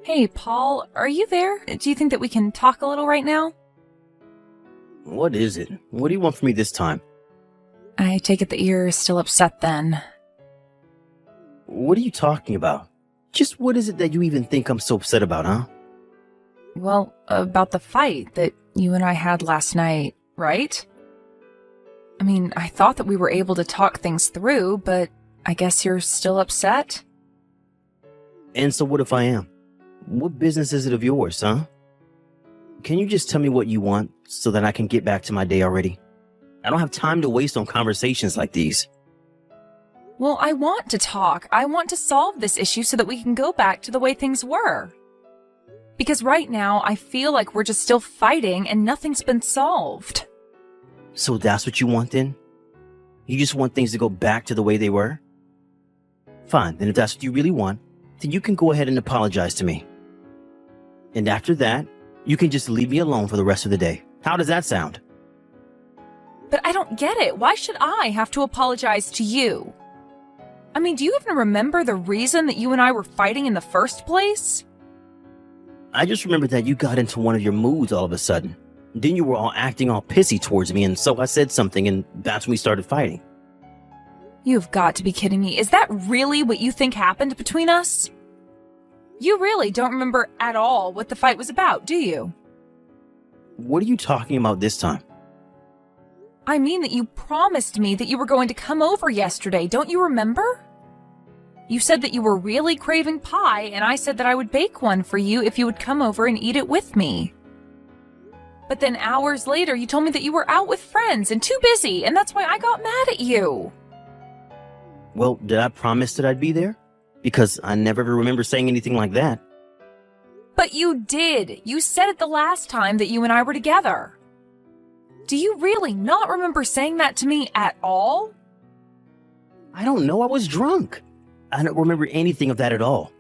Hey, Paul, are you there? Do you think that we can talk a little right now? What is it? What do you want from me this time? I take it that you're still upset then. What are you talking about? Just what is it that you even think I'm so upset about, huh? Well, about the fight that you and I had last night, right? I mean, I thought that we were able to talk things through, but I guess you're still upset? And so what if I am? What business is it of yours, huh? Can you just tell me what you want so that I can get back to my day already? I don't have time to waste on conversations like these. Well, I want to talk. I want to solve this issue so that we can go back to the way things were. Because right now, I feel like we're just still fighting and nothing's been solved. So that's what you want then? You just want things to go back to the way they were? Fine, then if that's what you really want, then you can go ahead and apologize to me. And after that, you can just leave me alone for the rest of the day. How does that sound? But I don't get it. Why should I have to apologize to you? I mean, do you even remember the reason that you and I were fighting in the first place? I just remembered that you got into one of your moods all of a sudden. Then you were all acting all pissy towards me, and so I said something, and that's when we started fighting. You've got to be kidding me. Is that really what you think happened between us? You really don't remember at all what the fight was about, do you? What are you talking about this time? I mean that you promised me that you were going to come over yesterday, don't you remember? You said that you were really craving pie, and I said that I would bake one for you if you would come over and eat it with me. But then hours later, you told me that you were out with friends and too busy, and that's why I got mad at you. Well, did I promise that I'd be there? Because I never ever remember saying anything like that. But you did. You said it the last time that you and I were together. Do you really not remember saying that to me at all? I don't know, I was drunk. I don't remember anything of that at all.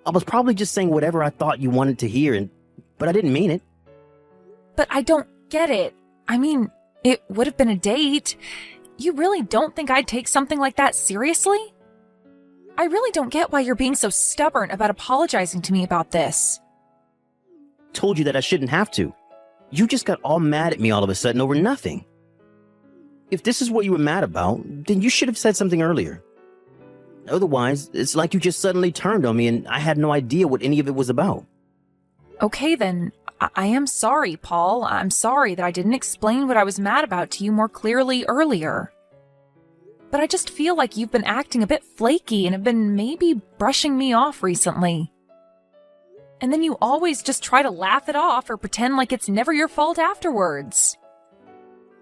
I was probably just saying whatever I thought you wanted to hear, but I didn't mean it. But I don't get it. I mean, it would have been a date. You really don't think I'd take something like that seriously? I really don't get why you're being so stubborn about apologizing to me about this. Told you that I shouldn't have to. You just got all mad at me all of a sudden over nothing. If this is what you were mad about, then you should have said something earlier. Otherwise, it's like you just suddenly turned on me and I had no idea what any of it was about. Okay then, I am sorry, Paul. I'm sorry that I didn't explain what I was mad about to you more clearly earlier. But I just feel like you've been acting a bit flaky and have been maybe brushing me off recently. And then you always just try to laugh it off or pretend like it's never your fault afterwards.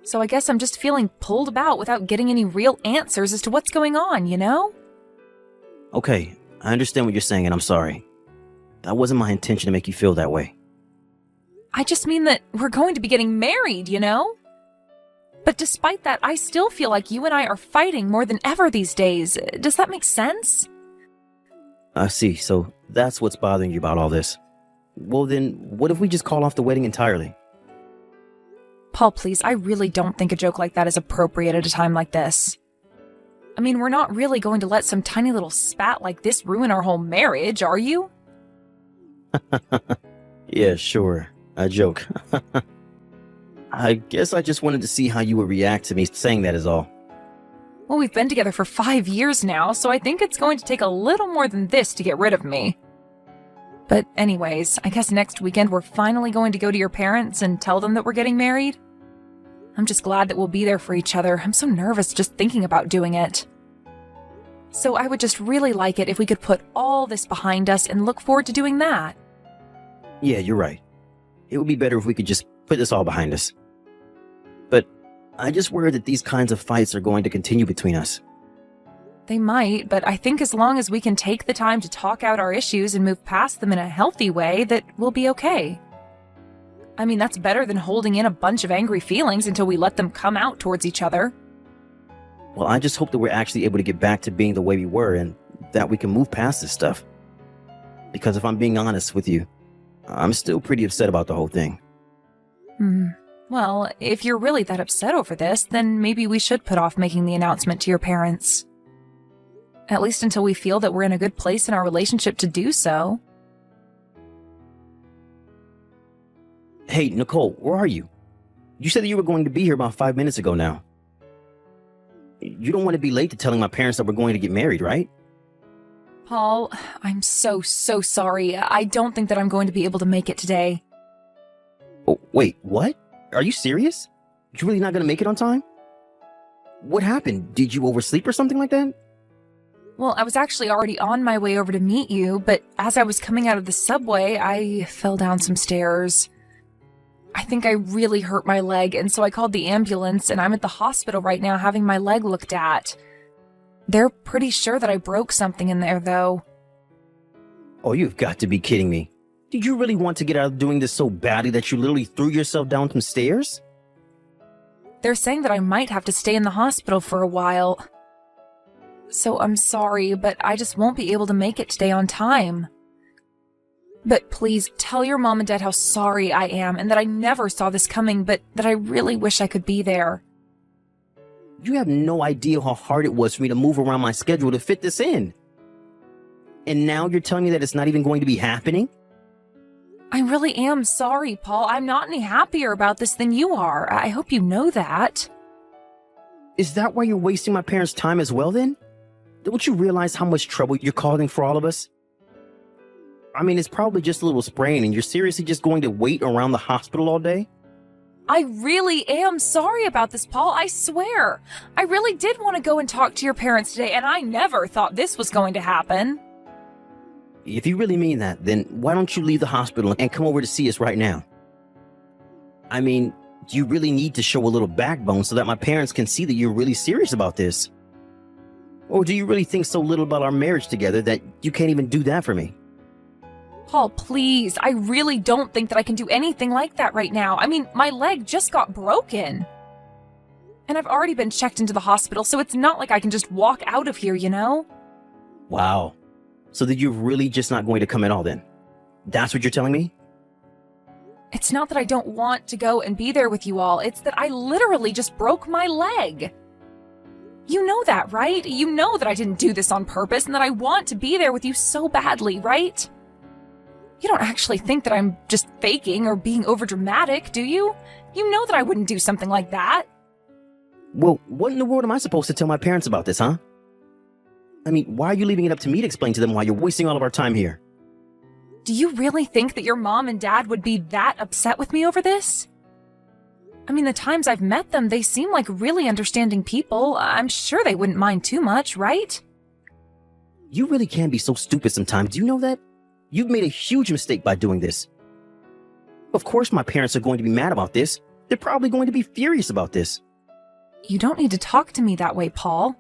So I guess I'm just feeling pulled about without getting any real answers as to what's going on, you know? Okay, I understand what you're saying and I'm sorry. That wasn't my intention to make you feel that way. I just mean that we're going to be getting married, you know? But despite that, I still feel like you and I are fighting more than ever these days. Does that make sense? I see, so that's what's bothering you about all this. Well then, what if we just call off the wedding entirely? Paul, please, I really don't think a joke like that is appropriate at a time like this. I mean, we're not really going to let some tiny little spat like this ruin our whole marriage, are you? Yeah, sure. I joke. I guess I just wanted to see how you would react to me saying that is all. Well, we've been together for 5 years now, so I think it's going to take a little more than this to get rid of me. But anyways, I guess next weekend we're finally going to go to your parents and tell them that we're getting married. I'm just glad that we'll be there for each other. I'm so nervous just thinking about doing it. So I would just really like it if we could put all this behind us and look forward to doing that. Yeah, you're right. It would be better if we could just put this all behind us. But I just worry that these kinds of fights are going to continue between us. They might, but I think as long as we can take the time to talk out our issues and move past them in a healthy way, that we'll be okay. I mean, that's better than holding in a bunch of angry feelings until we let them come out towards each other. Well, I just hope that we're actually able to get back to being the way we were and that we can move past this stuff. Because if I'm being honest with you, I'm still pretty upset about the whole thing. Well, if you're really that upset over this, then maybe we should put off making the announcement to your parents. At least until we feel that we're in a good place in our relationship to do so. Hey, Nicole, where are you? You said that you were going to be here about 5 minutes ago now. You don't want to be late to telling my parents that we're going to get married, right? Paul, I'm so sorry. I don't think that I'm going to be able to make it today. Oh, wait, what? Are you serious? You really not going to make it on time? What happened? Did you oversleep or something like that? Well, I was actually already on my way over to meet you, but as I was coming out of the subway, I fell down some stairs. I think I really hurt my leg, and so I called the ambulance, and I'm at the hospital right now having my leg looked at. They're pretty sure that I broke something in there, though. Oh, you've got to be kidding me. Did you really want to get out of doing this so badly that you literally threw yourself down some stairs? They're saying that I might have to stay in the hospital for a while. So I'm sorry, but I just won't be able to make it today on time. But please tell your mom and dad how sorry I am and that I never saw this coming, but that I really wish I could be there. You have no idea how hard it was for me to move around my schedule to fit this in. And now you're telling me that it's not even going to be happening? I really am sorry, Paul. I'm not any happier about this than you are. I hope you know that. Is that why you're wasting my parents' time as well then? Don't you realize how much trouble you're causing for all of us? I mean, it's probably just a little sprain and you're seriously just going to wait around the hospital all day? I really am sorry about this, Paul. I swear. I really did want to go and talk to your parents today, and I never thought this was going to happen. If you really mean that, then why don't you leave the hospital and come over to see us right now? I mean, you really need to show a little backbone so that my parents can see that you're really serious about this. Or do you really think so little about our marriage together that you can't even do that for me? Paul, please. I really don't think that I can do anything like that right now. I mean, my leg just got broken. And I've already been checked into the hospital, so it's not like I can just walk out of here, you know? Wow. So that you're really just not going to come at all then? That's what you're telling me? It's not that I don't want to go and be there with you all. It's that I literally just broke my leg. You know that, right? You know that I didn't do this on purpose and that I want to be there with you so badly, right? You don't actually think that I'm just faking or being overdramatic, do you? You know that I wouldn't do something like that. Well, what in the world am I supposed to tell my parents about this, huh? I mean, why are you leaving it up to me to explain to them why you're wasting all of our time here? Do you really think that your mom and dad would be that upset with me over this? I mean, the times I've met them, they seem like really understanding people. I'm sure they wouldn't mind too much, right? You really can be so stupid sometimes. Do you know that? You've made a huge mistake by doing this. Of course my parents are going to be mad about this. They're probably going to be furious about this. You don't need to talk to me that way, Paul.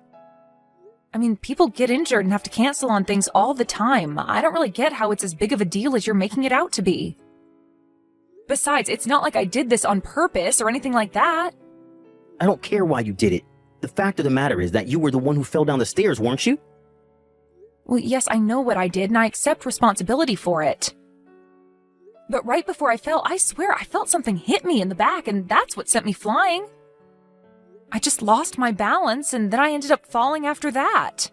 I mean, people get injured and have to cancel on things all the time. I don't really get how it's as big of a deal as you're making it out to be. Besides, it's not like I did this on purpose or anything like that. I don't care why you did it. The fact of the matter is that you were the one who fell down the stairs, weren't you? Well, yes, I know what I did, and I accept responsibility for it. But right before I fell, I swear I felt something hit me in the back, and that's what sent me flying. I just lost my balance, and then I ended up falling after that.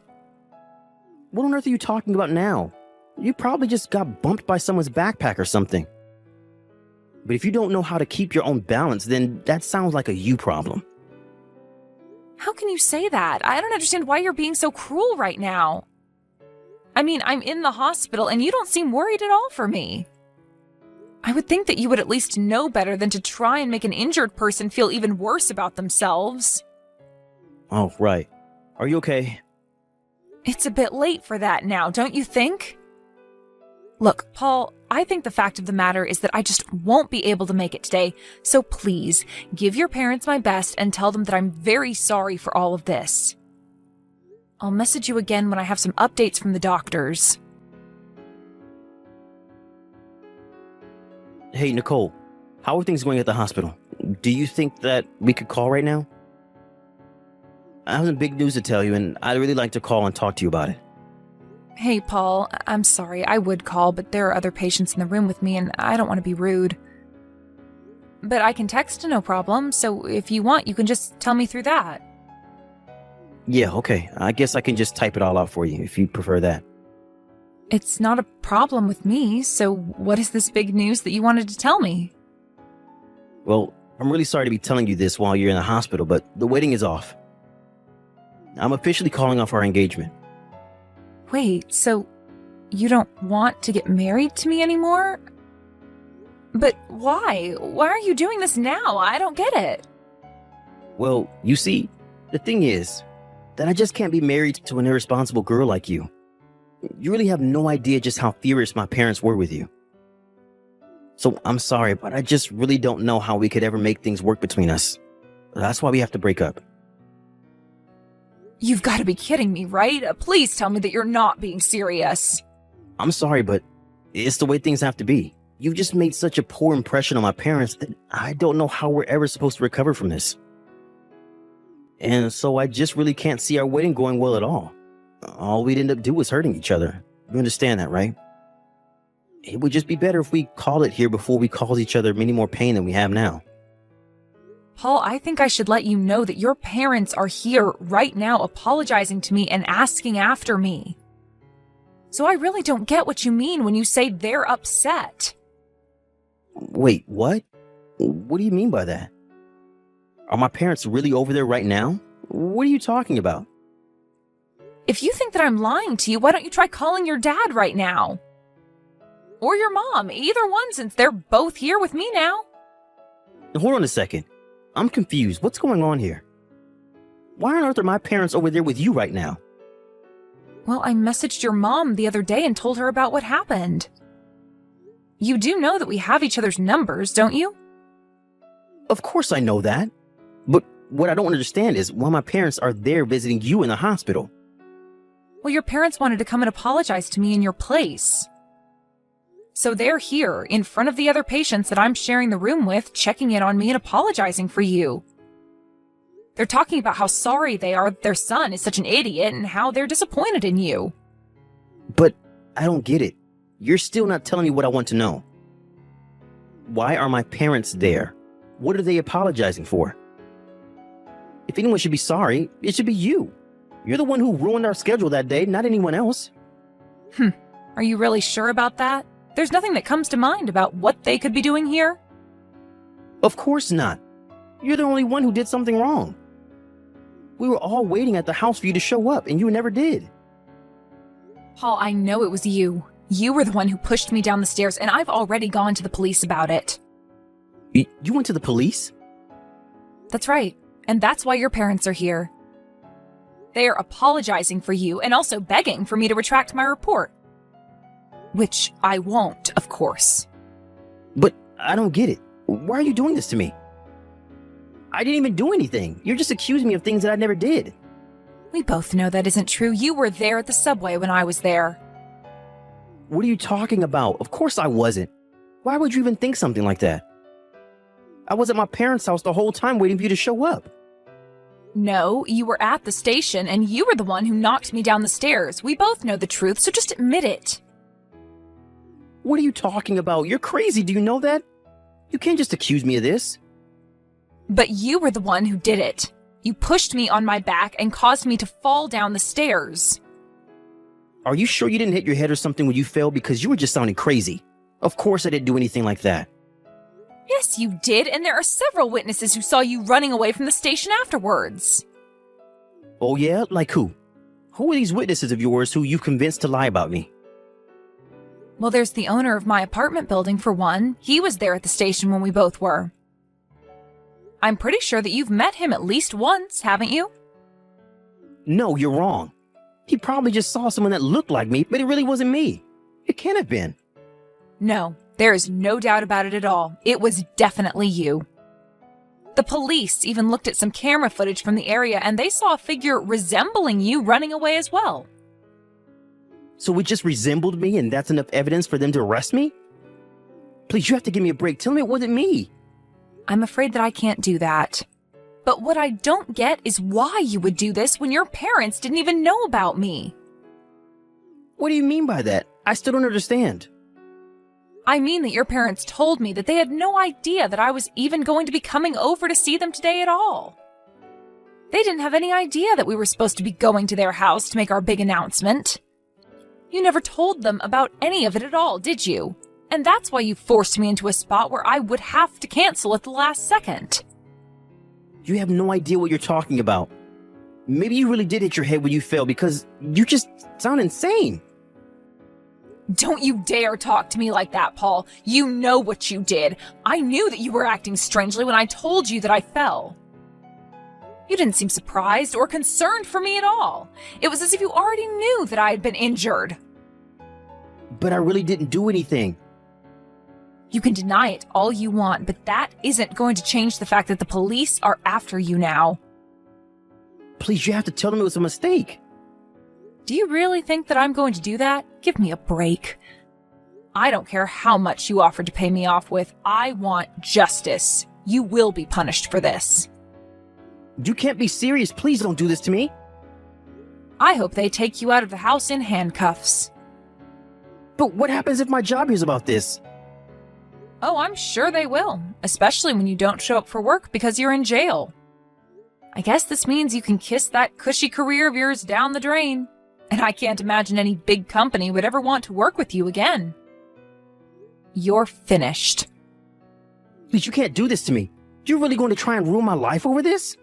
What on earth are you talking about now? You probably just got bumped by someone's backpack or something. But if you don't know how to keep your own balance, then that sounds like a you problem. How can you say that? I don't understand why you're being so cruel right now. I mean, I'm in the hospital and you don't seem worried at all for me. I would think that you would at least know better than to try and make an injured person feel even worse about themselves. Oh, right. Are you okay? It's a bit late for that now, don't you think? Look, Paul, I think the fact of the matter is that I just won't be able to make it today, so please, give your parents my best and tell them that I'm very sorry for all of this. I'll message you again when I have some updates from the doctors. Hey, Nicole, how are things going at the hospital? Do you think that we could call right now? I have some big news to tell you, and I'd really like to call and talk to you about it. Hey, Paul, I'm sorry, I would call, but there are other patients in the room with me, and I don't want to be rude. But I can text, no problem, so if you want, you can just tell me through that. Yeah, okay. I guess I can just type it all out for you, if you prefer that. It's not a problem with me, so what is this big news that you wanted to tell me? Well, I'm really sorry to be telling you this while you're in the hospital, but the wedding is off. I'm officially calling off our engagement. Wait, so you don't want to get married to me anymore? But why? Why are you doing this now? I don't get it. Well, you see, the thing is that I just can't be married to an irresponsible girl like you. You really have no idea just how furious my parents were with you. So I'm sorry, but I just really don't know how we could ever make things work between us. That's why we have to break up. You've got to be kidding me, right? Please tell me that you're not being serious. I'm sorry, but it's the way things have to be. You've just made such a poor impression on my parents that I don't know how we're ever supposed to recover from this. And so I just really can't see our wedding going well at all. All we'd end up doing is hurting each other. You understand that, right? It would just be better if we call it here before we cause each other many more pain than we have now. Paul, I think I should let you know that your parents are here right now apologizing to me and asking after me. So I really don't get what you mean when you say they're upset. Wait, what? What do you mean by that? Are my parents really over there right now? What are you talking about? If you think that I'm lying to you, why don't you try calling your dad right now? Or your mom, either one, since they're both here with me now. Hold on a second. I'm confused. What's going on here? Why on earth are my parents over there with you right now? Well, I messaged your mom the other day and told her about what happened. You do know that we have each other's numbers, don't you? Of course I know that. But what I don't understand is why my parents are there visiting you in the hospital. Well, your parents wanted to come and apologize to me in your place. So they're here, in front of the other patients that I'm sharing the room with, checking in on me and apologizing for you. They're talking about how sorry they are that their son is such an idiot and how they're disappointed in you. But I don't get it. You're still not telling me what I want to know. Why are my parents there? What are they apologizing for? If anyone should be sorry, it should be you. You're the one who ruined our schedule that day, not anyone else. Are you really sure about that? There's nothing that comes to mind about what they could be doing here? Of course not. You're the only one who did something wrong. We were all waiting at the house for you to show up, and you never did. Paul, I know it was you. You were the one who pushed me down the stairs, and I've already gone to the police about it. You went to the police? That's right, and that's why your parents are here. They are apologizing for you and also begging for me to retract my report. Which I won't, of course. But I don't get it. Why are you doing this to me? I didn't even do anything. You're just accusing me of things that I never did. We both know that isn't true. You were there at the subway when I was there. What are you talking about? Of course I wasn't. Why would you even think something like that? I was at my parents' house the whole time waiting for you to show up. No, you were at the station and you were the one who knocked me down the stairs. We both know the truth, so just admit it. What are you talking about? You're crazy. Do you know that? You can't just accuse me of this. But you were the one who did it. You pushed me on my back and caused me to fall down the stairs. Are you sure you didn't hit your head or something when you fell? Because you were just sounding crazy. Of course I didn't do anything like that. Yes, you did, and there are several witnesses who saw you running away from the station afterwards. Oh yeah? Like who? Who are these witnesses of yours who you convinced to lie about me? Well, there's the owner of my apartment building, for one. He was there at the station when we both were. I'm pretty sure that you've met him at least once, haven't you? No, you're wrong. He probably just saw someone that looked like me, but it really wasn't me. It can't have been. No, there is no doubt about it at all. It was definitely you. The police even looked at some camera footage from the area and they saw a figure resembling you running away as well. So it just resembled me and that's enough evidence for them to arrest me? Please, you have to give me a break. Tell me it wasn't me. I'm afraid that I can't do that. But what I don't get is why you would do this when your parents didn't even know about me. What do you mean by that? I still don't understand. I mean that your parents told me that they had no idea that I was even going to be coming over to see them today at all. They didn't have any idea that we were supposed to be going to their house to make our big announcement. You never told them about any of it at all, did you? And that's why you forced me into a spot where I would have to cancel at the last second. You have no idea what you're talking about. Maybe you really did hit your head when you fell because you just sound insane. Don't you dare talk to me like that, Paul. You know what you did. I knew that you were acting strangely when I told you that I fell. You didn't seem surprised or concerned for me at all. It was as if you already knew that I had been injured. But I really didn't do anything. You can deny it all you want, but that isn't going to change the fact that the police are after you now. Please, you have to tell them it was a mistake. Do you really think that I'm going to do that? Give me a break. I don't care how much you offered to pay me off with. I want justice. You will be punished for this. You can't be serious. Please don't do this to me. I hope they take you out of the house in handcuffs. But what happens if my job hears about this? Oh, I'm sure they will, especially when you don't show up for work because you're in jail. I guess this means you can kiss that cushy career of yours down the drain. And I can't imagine any big company would ever want to work with you again. You're finished. Please, you can't do this to me. You're really going to try and ruin my life over this?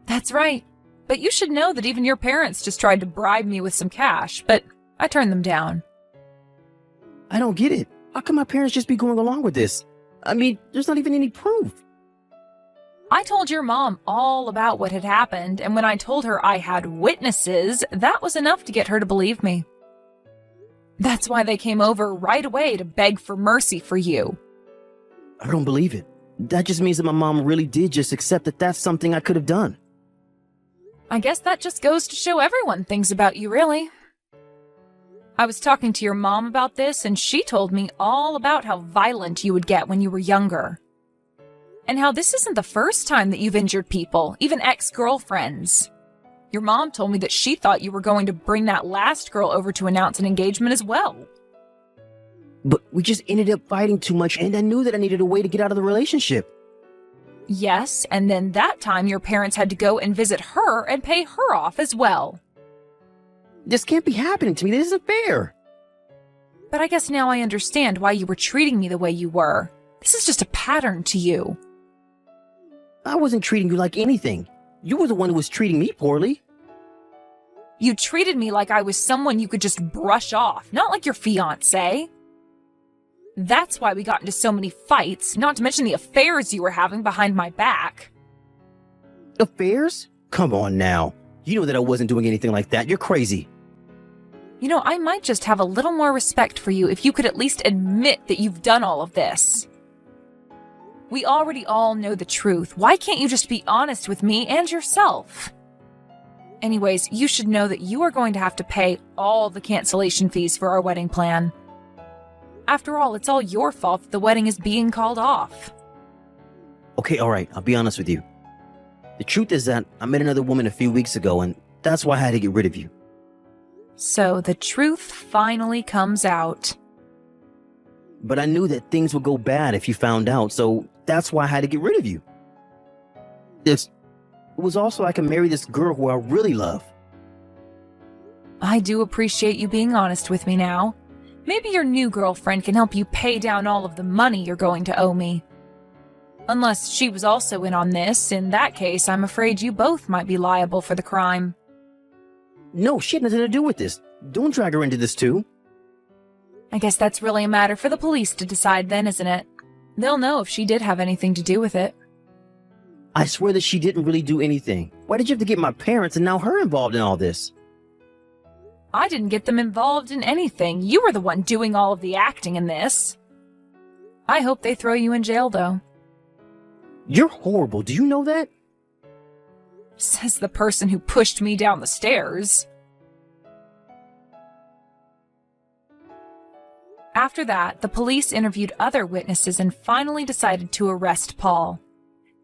That's right. But you should know that even your parents just tried to bribe me with some cash, but I turned them down. I don't get it. How can my parents just be going along with this? I mean, there's not even any proof. I told your mom all about what had happened, and when I told her I had witnesses, that was enough to get her to believe me. That's why they came over right away to beg for mercy for you. I don't believe it. That just means that my mom really did just accept that that's something I could have done. I guess that just goes to show everyone things about you, really. I was talking to your mom about this, and she told me all about how violent you would get when you were younger. And how this isn't the first time that you've injured people, even ex-girlfriends. Your mom told me that she thought you were going to bring that last girl over to announce an engagement as well. But we just ended up fighting too much, and I knew that I needed a way to get out of the relationship. Yes, and then that time your parents had to go and visit her and pay her off as well. This can't be happening to me. This isn't fair. But I guess now I understand why you were treating me the way you were. This is just a pattern to you. I wasn't treating you like anything. You were the one who was treating me poorly. You treated me like I was someone you could just brush off, not like your fiancé. That's why we got into so many fights, not to mention the affairs you were having behind my back. Affairs? Come on now. You know that I wasn't doing anything like that. You're crazy. You know, I might just have a little more respect for you if you could at least admit that you've done all of this. We already all know the truth. Why can't you just be honest with me and yourself? Anyways, you should know that you are going to have to pay all the cancellation fees for our wedding plan. After all, it's all your fault that the wedding is being called off. Okay, all right. I'll be honest with you. The truth is that I met another woman a few weeks ago, and that's why I had to get rid of you. So the truth finally comes out. But I knew that things would go bad if you found out, so that's why I had to get rid of you. It was also I can marry this girl who I really love. I do appreciate you being honest with me now. Maybe your new girlfriend can help you pay down all of the money you're going to owe me. Unless she was also in on this, in that case, I'm afraid you both might be liable for the crime. No, she had nothing to do with this. Don't drag her into this too. I guess that's really a matter for the police to decide then, isn't it? They'll know if she did have anything to do with it. I swear that she didn't really do anything. Why did you have to get my parents and now her involved in all this? I didn't get them involved in anything. You were the one doing all of the acting in this. I hope they throw you in jail, though. You're horrible. Do you know that? Says the person who pushed me down the stairs. After that, the police interviewed other witnesses and finally decided to arrest Paul.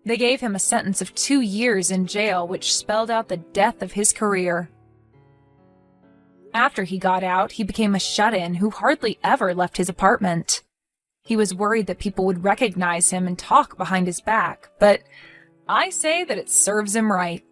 They gave him a sentence of 2 years in jail, which spelled out the death of his career. After he got out, he became a shut-in who hardly ever left his apartment. He was worried that people would recognize him and talk behind his back, but I say that it serves him right.